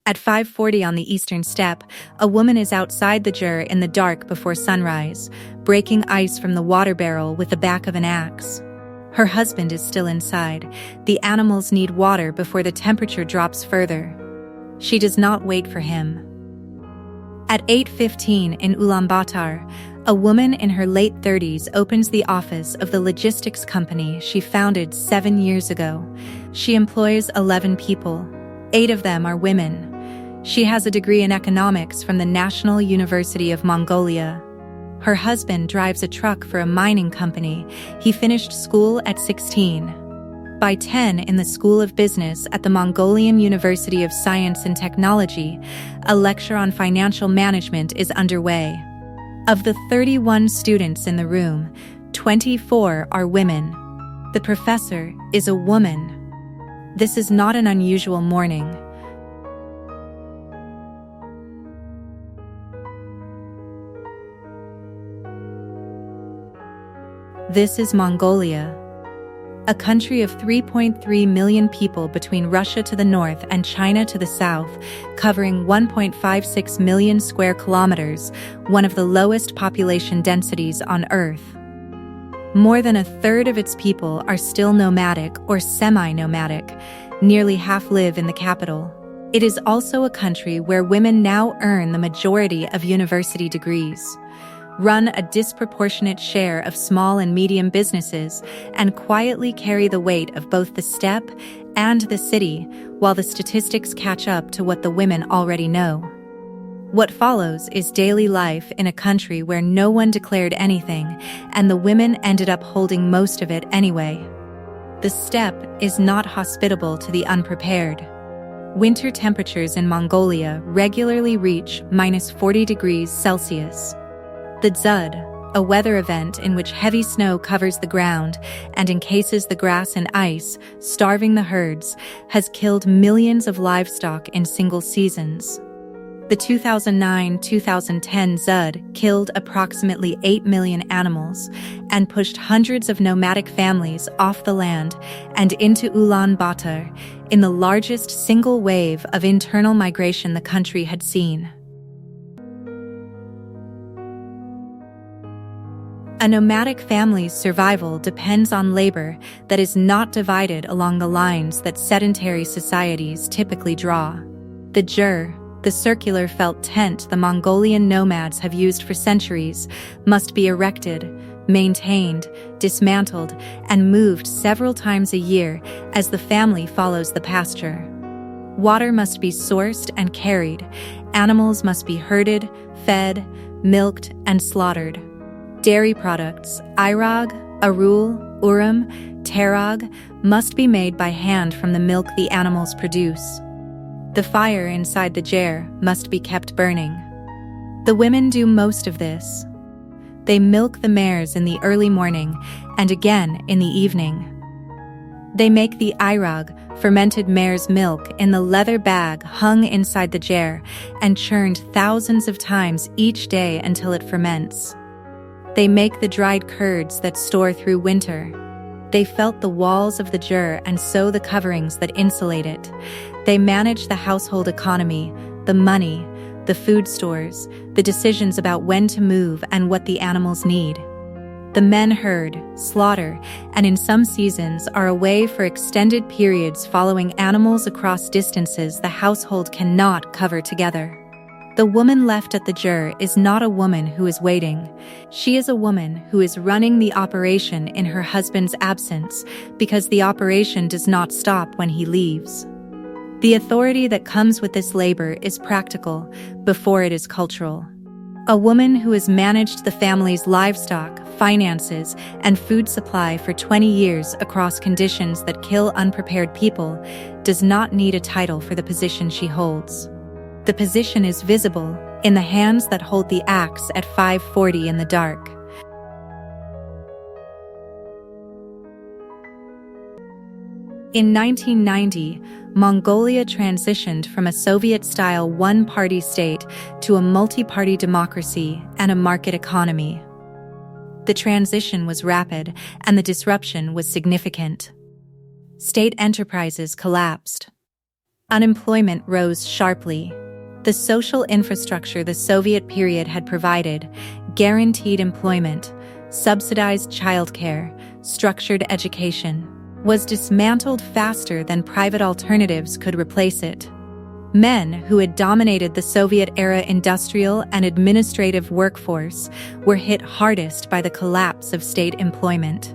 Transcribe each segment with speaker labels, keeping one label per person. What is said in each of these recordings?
Speaker 1: At 5:40 on the eastern steppe, a woman is outside the jur in the dark before sunrise, breaking ice from the water barrel with the back of an axe. Her husband is still inside. The animals need water before the temperature drops further. She does not wait for him. At 8:15 in Ulaanbaatar, a woman in her late 30s opens the office of the logistics company she founded 7 years ago. She employs 11 people. 8 of them are women. She has a degree in economics from the National University of Mongolia. Her husband drives a truck for a mining company. He finished school at 16. By 10 in the School of Business at the Mongolian University of Science and Technology, a lecture on financial management is underway. Of the 31 students in the room, 24 are women. The professor is a woman. This is not an unusual morning. This is Mongolia, a country of 3.3 million people between Russia to the north and China to the south, covering 1.56 million square kilometers, one of the lowest population densities on Earth. More than a third of its people are still nomadic or semi-nomadic. Nearly half live in the capital. It is also a country where women now earn the majority of university degrees, run a disproportionate share of small and medium businesses, and quietly carry the weight of both the steppe and the city, while the statistics catch up to what the women already know. What follows is daily life in a country where no one declared anything, and the women ended up holding most of it anyway. The steppe is not hospitable to the unprepared. Winter temperatures in Mongolia regularly reach -40 degrees Celsius. The dzud, a weather event in which heavy snow covers the ground and encases the grass in ice, starving the herds, has killed millions of livestock in single seasons. The 2009-2010 dzud killed approximately 8 million animals and pushed hundreds of nomadic families off the land and into Ulaanbaatar in the largest single wave of internal migration the country had seen. A nomadic family's survival depends on labor that is not divided along the lines that sedentary societies typically draw. The jur, the circular felt tent the Mongolian nomads have used for centuries, must be erected, maintained, dismantled, and moved several times a year as the family follows the pasture. Water must be sourced and carried. Animals must be herded, fed, milked, and slaughtered. Dairy products, airag, arul, urum, terag, must be made by hand from the milk the animals produce. The fire inside the jar must be kept burning. The women do most of this. They milk the mares in the early morning and again in the evening. They make the airag, fermented mare's milk, in the leather bag hung inside the jar and churned thousands of times each day until it ferments. They make the dried curds that store through winter. They felt the walls of the jur and sew the coverings that insulate it. They manage the household economy, the money, the food stores, the decisions about when to move and what the animals need. The men herd, slaughter, and in some seasons are away for extended periods following animals across distances the household cannot cover together. The woman left at the jur is not a woman who is waiting. She is a woman who is running the operation in her husband's absence because the operation does not stop when he leaves. The authority that comes with this labor is practical before it is cultural. A woman who has managed the family's livestock, finances, and food supply for 20 years across conditions that kill unprepared people does not need a title for the position she holds. The position is visible in the hands that hold the axe at 5:40 in the dark. In 1990, Mongolia transitioned from a Soviet-style one-party state to a multi-party democracy and a market economy. The transition was rapid, and the disruption was significant. State enterprises collapsed. Unemployment rose sharply. The social infrastructure the Soviet period had provided, guaranteed employment, subsidized childcare, structured education, was dismantled faster than private alternatives could replace it. Men who had dominated the Soviet-era industrial and administrative workforce were hit hardest by the collapse of state employment.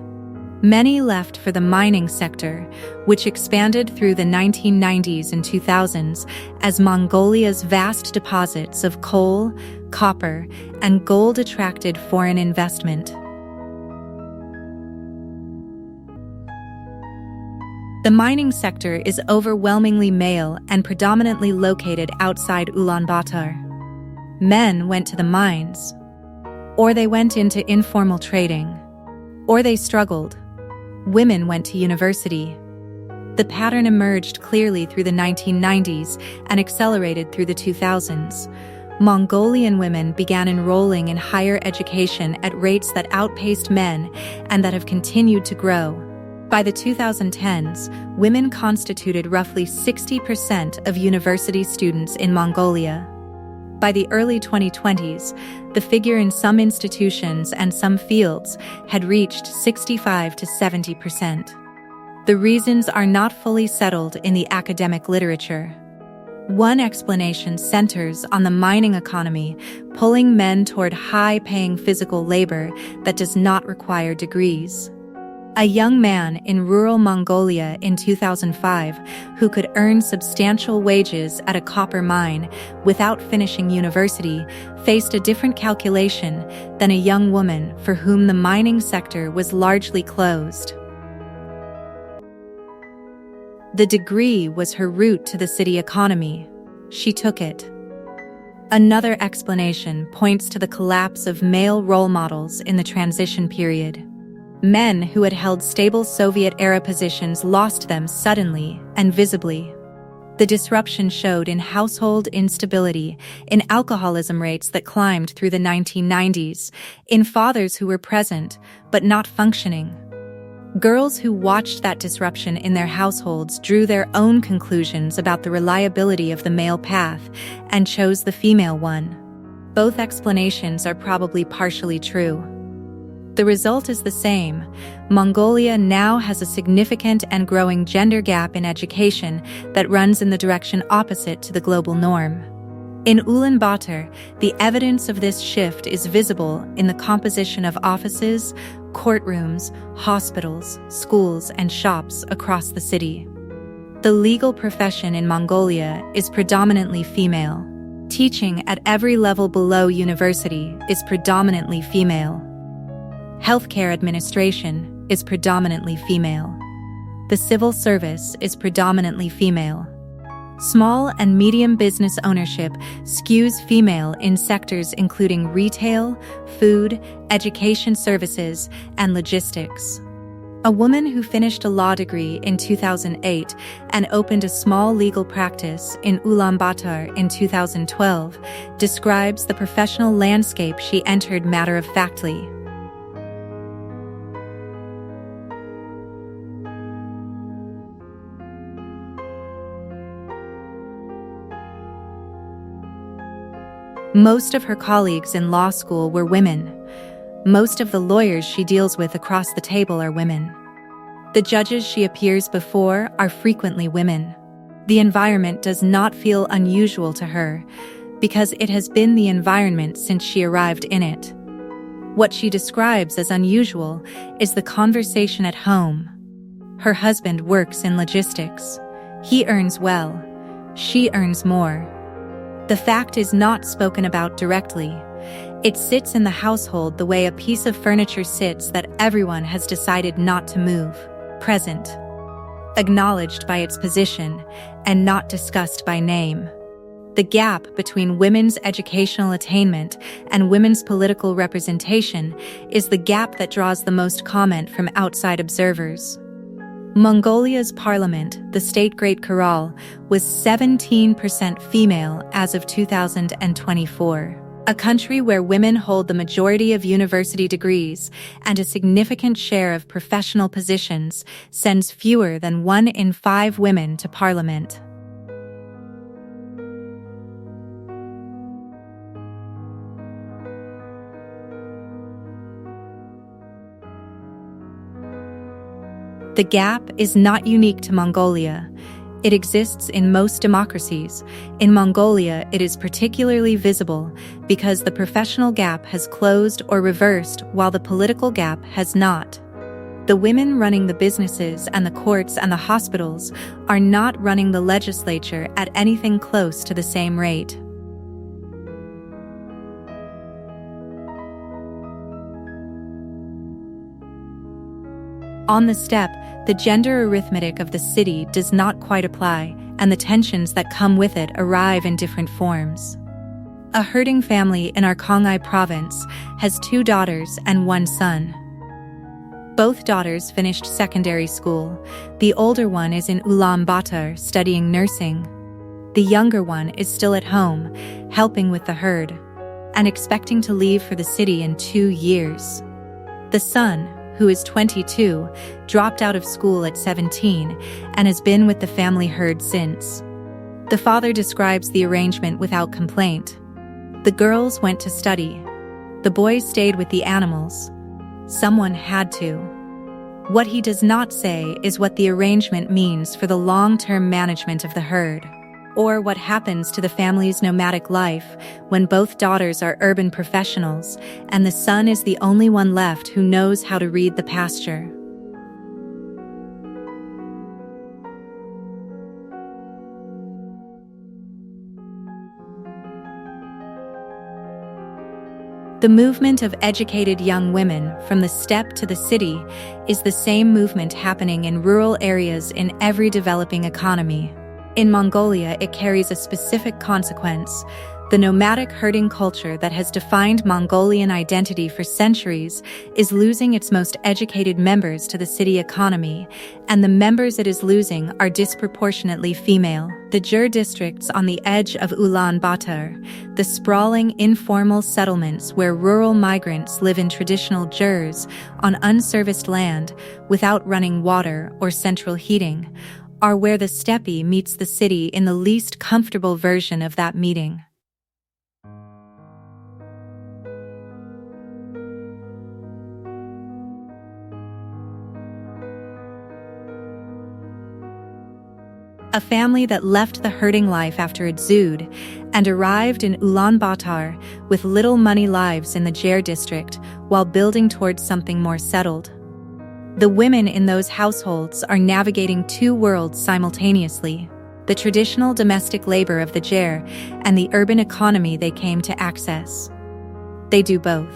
Speaker 1: Many left for the mining sector, which expanded through the 1990s and 2000s as Mongolia's vast deposits of coal, copper, and gold attracted foreign investment. The mining sector is overwhelmingly male and predominantly located outside Ulaanbaatar. Men went to the mines, or they went into informal trading, or they struggled. Women went to university. The pattern emerged clearly through the 1990s and accelerated through the 2000s. Mongolian women began enrolling in higher education at rates that outpaced men and that have continued to grow. By the 2010s, women constituted roughly 60% of university students in Mongolia. By the early 2020s, the figure in some institutions and some fields had reached 65 to 70%. The reasons are not fully settled in the academic literature. One explanation centers on the mining economy, pulling men toward high-paying physical labor that does not require degrees. A young man in rural Mongolia in 2005 who could earn substantial wages at a copper mine without finishing university faced a different calculation than a young woman for whom the mining sector was largely closed. The degree was her route to the city economy. She took it. Another explanation points to the collapse of male role models in the transition period. Men who had held stable Soviet-era positions lost them suddenly and visibly. The disruption showed in household instability, in alcoholism rates that climbed through the 1990s, in fathers who were present but not functioning. Girls who watched that disruption in their households drew their own conclusions about the reliability of the male path and chose the female one. Both explanations are probably partially true. The result is the same. Mongolia now has a significant and growing gender gap in education that runs in the direction opposite to the global norm. In Ulaanbaatar, the evidence of this shift is visible in the composition of offices, courtrooms, hospitals, schools, and shops across the city. The legal profession in Mongolia is predominantly female. Teaching at every level below university is predominantly female. Healthcare administration is predominantly female. The civil service is predominantly female. Small and medium business ownership skews female in sectors including retail, food, education services, and logistics. A woman who finished a law degree in 2008 and opened a small legal practice in Ulaanbaatar in 2012 describes the professional landscape she entered matter-of-factly. Most of her colleagues in law school were women. Most of the lawyers she deals with across the table are women. The judges she appears before are frequently women. The environment does not feel unusual to her because it has been the environment since she arrived in it. What she describes as unusual is the conversation at home. Her husband works in logistics. He earns well. She earns more. The fact is not spoken about directly. It sits in the household the way a piece of furniture sits that everyone has decided not to move. Present. Acknowledged by its position and not discussed by name. The gap between women's educational attainment and women's political representation is the gap that draws the most comment from outside observers. Mongolia's parliament, the state Great Khural, was 17% female as of 2024. A country where women hold the majority of university degrees and a significant share of professional positions sends fewer than 1 in 5 women to parliament. The gap is not unique to Mongolia. It exists in most democracies. In Mongolia, it is particularly visible because the professional gap has closed or reversed while the political gap has not. The women running the businesses and the courts and the hospitals are not running the legislature at anything close to the same rate. On the steppe, the gender arithmetic of the city does not quite apply, and the tensions that come with it arrive in different forms. A herding family in Arkhangai province has 2 daughters and 1 son. Both daughters finished secondary school. The older one is in Ulaanbaatar studying nursing. The younger one is still at home, helping with the herd, and expecting to leave for the city in 2 years. The son, who is 22, dropped out of school at 17 and has been with the family herd since. The father describes the arrangement without complaint. The girls went to study. The boys stayed with the animals. Someone had to. What he does not say is what the arrangement means for the long-term management of the herd, or what happens to the family's nomadic life when both daughters are urban professionals and the son is the only one left who knows how to read the pasture. The movement of educated young women from the steppe to the city is the same movement happening in rural areas in every developing economy. In Mongolia, it carries a specific consequence. The nomadic herding culture that has defined Mongolian identity for centuries is losing its most educated members to the city economy, and the members it is losing are disproportionately female. The Jur districts on the edge of Ulaanbaatar, the sprawling informal settlements where rural migrants live in traditional jurs on unserviced land without running water or central heating, are where the steppe meets the city in the least comfortable version of that meeting. A family that left the herding life after Idzud and arrived in Ulaanbaatar with little money lives in the Jur district while building towards something more settled. The women in those households are navigating 2 worlds simultaneously, the traditional domestic labor of the Jur and the urban economy they came to access. They do both,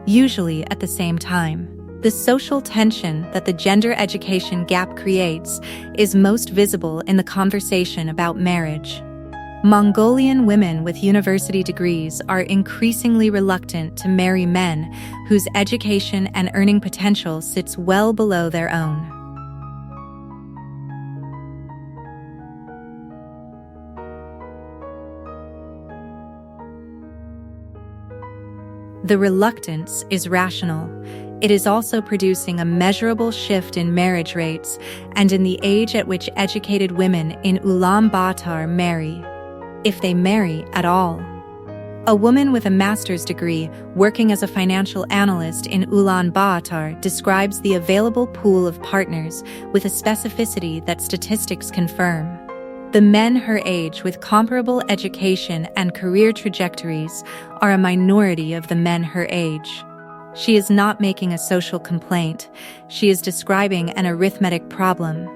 Speaker 1: usually at the same time. The social tension that the gender education gap creates is most visible in the conversation about marriage. Mongolian women with university degrees are increasingly reluctant to marry men whose education and earning potential sits well below their own. The reluctance is rational. It is also producing a measurable shift in marriage rates and in the age at which educated women in Ulaanbaatar marry, if they marry at all. A woman with a master's degree working as a financial analyst in Ulaanbaatar describes the available pool of partners with a specificity that statistics confirm. The men her age with comparable education and career trajectories are a minority of the men her age. She is not making a social complaint. She is describing an arithmetic problem.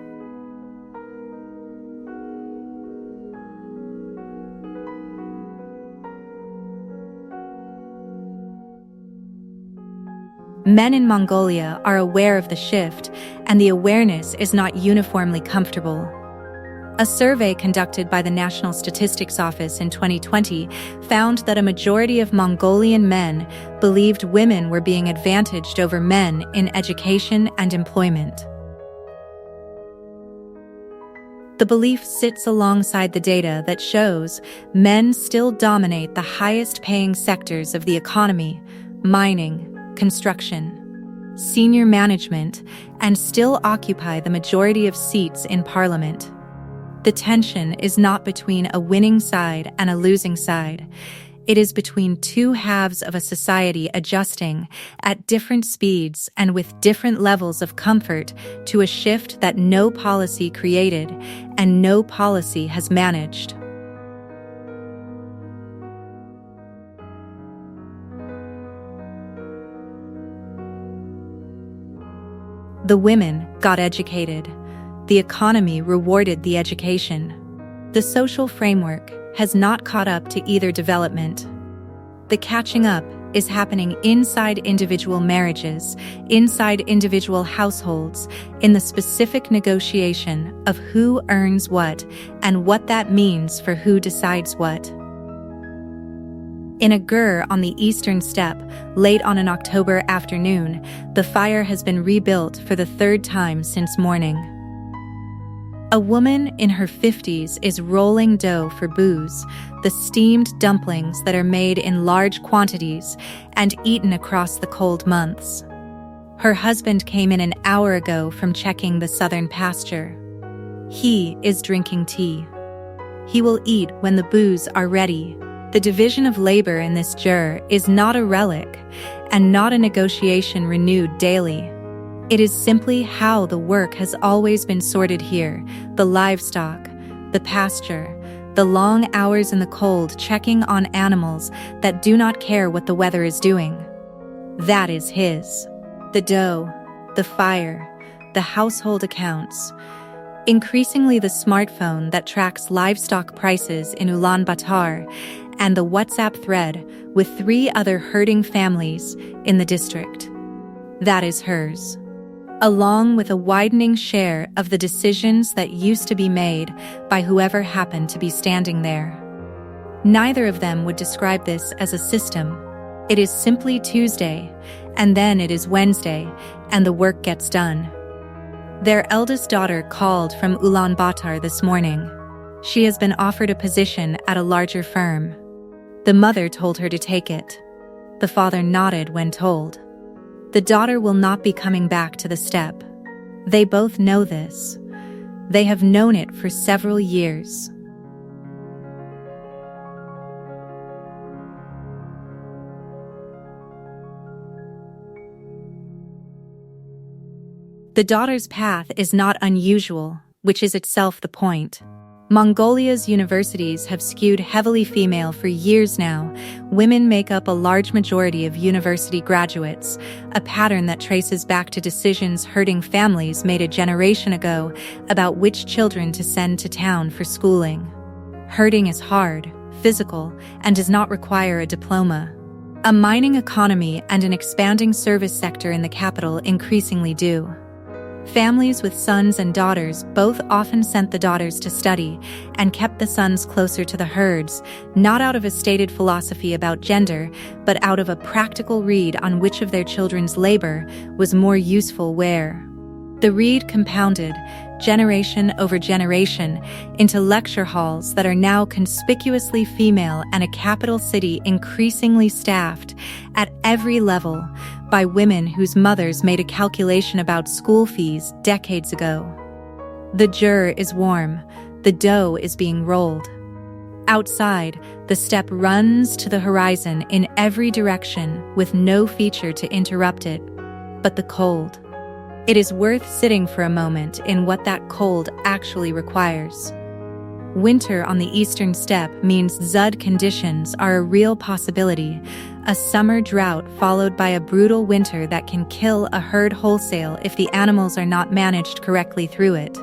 Speaker 1: Men in Mongolia are aware of the shift, and the awareness is not uniformly comfortable. A survey conducted by the National Statistics Office in 2020 found that a majority of Mongolian men believed women were being advantaged over men in education and employment. The belief sits alongside the data that shows men still dominate the highest-paying sectors of the economy: mining, construction, senior management, and still occupy the majority of seats in parliament. The tension is not between a winning side and a losing side. It is between two halves of a society adjusting at different speeds and with different levels of comfort to a shift that no policy created and no policy has managed. The women got educated. The economy rewarded the education. The social framework has not caught up to either development. The catching up is happening inside individual marriages, inside individual households, in the specific negotiation of who earns what and what that means for who decides what. In a gur on the eastern steppe, late on an October afternoon, the fire has been rebuilt for the third time since morning. A woman in her 50s is rolling dough for booze, the steamed dumplings that are made in large quantities and eaten across the cold months. Her husband came in an hour ago from checking the southern pasture. He is drinking tea. He will eat when the booze are ready. The division of labor in this gur is not a relic and not a negotiation renewed daily. It is simply how the work has always been sorted here: the livestock, the pasture, the long hours in the cold checking on animals that do not care what the weather is doing. That is his. The dough, the fire, the household accounts. Increasingly the smartphone that tracks livestock prices in Ulaanbaatar and the WhatsApp thread with 3 other herding families in the district. That is hers, along with a widening share of the decisions that used to be made by whoever happened to be standing there. Neither of them would describe this as a system. It is simply Tuesday, and then it is Wednesday, and the work gets done. Their eldest daughter called from Ulaanbaatar this morning. She has been offered a position at a larger firm. The mother told her to take it. The father nodded when told. The daughter will not be coming back to the steppe. They both know this. They have known it for several years. The daughter's path is not unusual, which is itself the point. Mongolia's universities have skewed heavily female for years now. Women make up a large majority of university graduates, a pattern that traces back to decisions herding families made a generation ago about which children to send to town for schooling. Herding is hard, physical, and does not require a diploma. A mining economy and an expanding service sector in the capital increasingly do. Families with sons and daughters both often sent the daughters to study and kept the sons closer to the herds, not out of a stated philosophy about gender, but out of a practical read on which of their children's labor was more useful where. The read compounded, generation over generation, into lecture halls that are now conspicuously female and a capital city increasingly staffed, at every level, by women whose mothers made a calculation about school fees decades ago. The gur is warm, the dough is being rolled. Outside, the steppe runs to the horizon in every direction with no feature to interrupt it, but the cold. It is worth sitting for a moment in what that cold actually requires. Winter on the eastern steppe means Zud conditions are a real possibility, a summer drought followed by a brutal winter that can kill a herd wholesale if the animals are not managed correctly through it.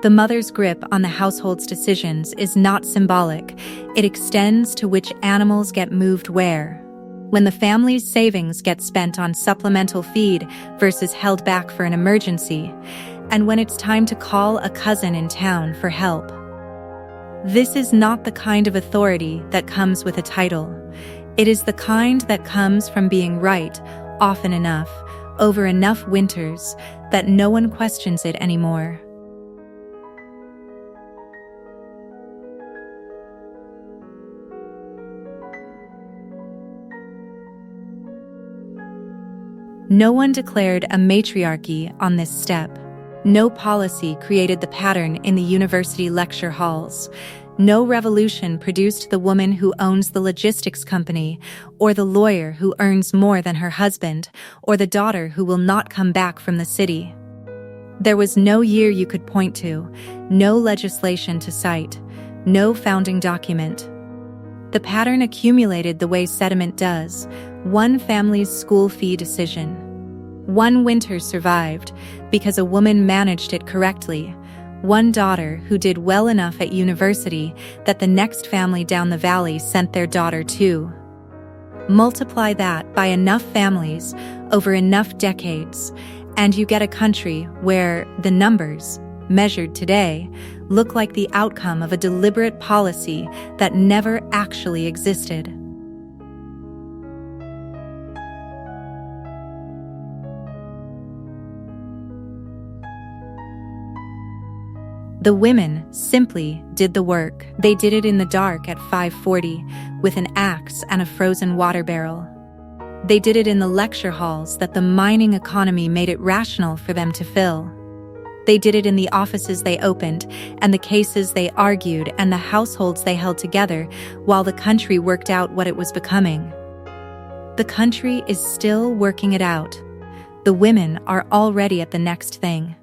Speaker 1: The mother's grip on the household's decisions is not symbolic. It extends to which animals get moved where. When the family's savings get spent on supplemental feed versus held back for an emergency, and when it's time to call a cousin in town for help. This is not the kind of authority that comes with a title. It is the kind that comes from being right, often enough, over enough winters, that no one questions it anymore. No one declared a matriarchy on this step. No policy created the pattern in the university lecture halls. No revolution produced the woman who owns the logistics company, or the lawyer who earns more than her husband, or the daughter who will not come back from the city. There was no year you could point to, no legislation to cite, no founding document. The pattern accumulated the way sediment does: one family's school fee decision. One winter survived because a woman managed it correctly. One daughter who did well enough at university that the next family down the valley sent their daughter to. Multiply that by enough families over enough decades, and you get a country where the numbers, measured today, look like the outcome of a deliberate policy that never actually existed. The women simply did the work. They did it in the dark at 5:40 with an axe and a frozen water barrel. They did it in the lecture halls that the mining economy made it rational for them to fill. They did it in the offices they opened and the cases they argued and the households they held together while the country worked out what it was becoming. The country is still working it out. The women are already at the next thing.